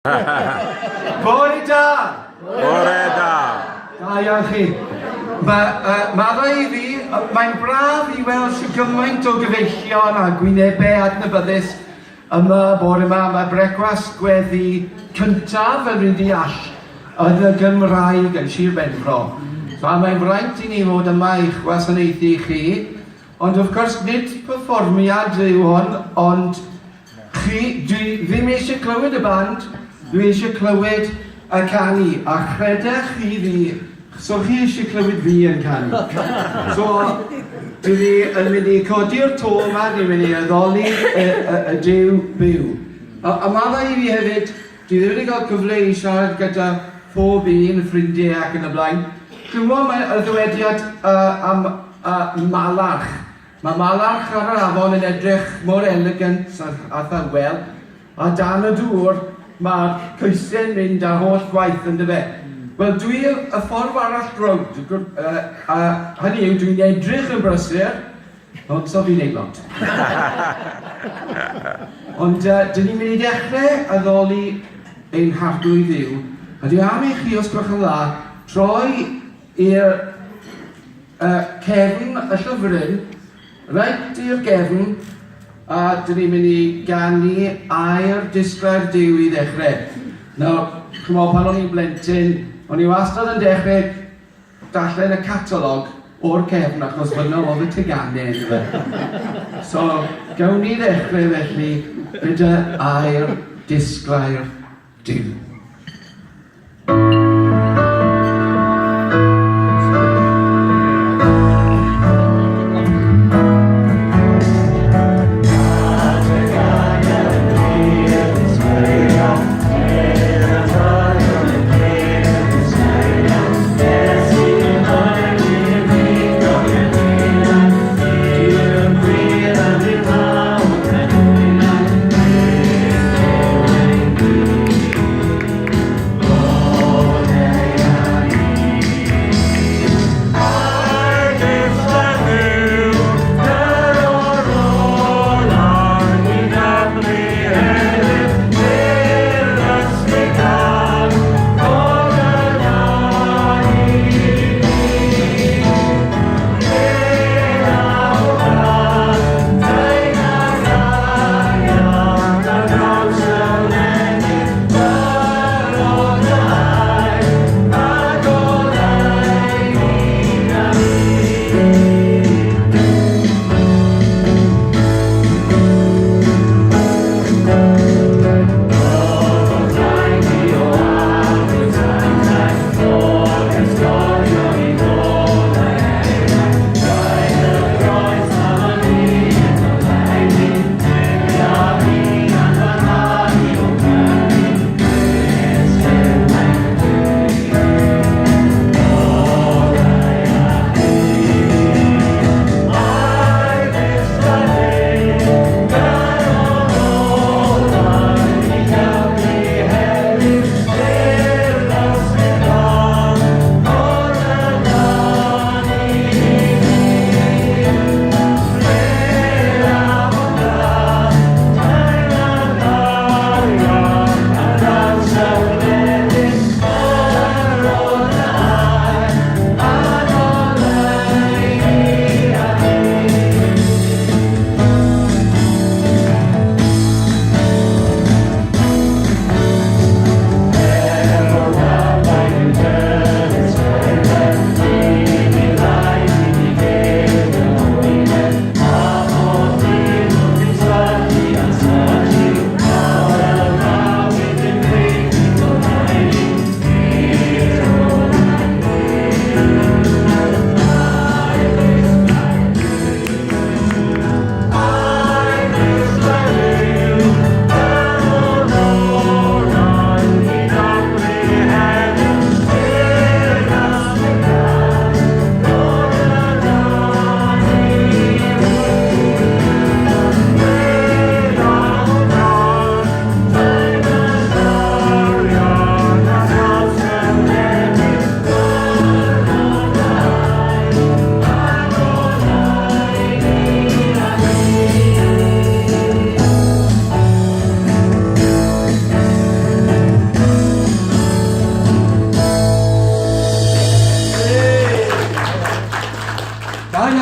Bore da! Bore da! Da iawn chi. Mae i fi, mae'n braf i weld sy'n gymaint o gyfeillion a gwynebau adnabyddus yma bore yma. Mae brecwast gweddi cyntaf yn rydyn deall yn y Gymraeg yn Sir Benfro. So mae'n fraint i ni fod yma i'ch wasanaethu chi. Ond wrth gwrs nid perfformiad yw hon, ond dwi ddim eisiau clywed y band, dwi eisiau clywed y canu, a chredech chi fi, so chi eisiau clywed fi yn canu. So, dwi fi yn mynd i codi'r to yma, dwi'n mynd i addoli y Duw byw. A mae i fi hefyd, dwi ddim wedi cael cyfle i siarad gyda phob un, ffrindiau ac yn y blaen. Dwi'n meddwl mae y ddywediad am malarch. Mae malarch ar yr afon yn edrych mor elegant a thawel, a dan y dŵr mae'r coesau'n mynd â holl gwaith yn dyfe. Wel, dwi y ffordd arall drwg, hynny yw dwi'n edrych yn brysur, ond so fi'n neud lot. Ond dyn ni'n mynd i dechrau addoli ein hardwy ddiw, a dwi am i chi os gwelwch yn dda, troi i'r cefn y llyfryn, reit i'r gefn, a dyn ni'n mynd i ganu air disglau'r Duw i ddechrau. Nawr, chymod, pan o'n i'n blentyn, o'n i wastad yn dechrau darllen y catalog o'r cefn achos fyna oedd y teganau. So, gawn ni ddechrau felly gyda air disglau'r Duw. Da iawn.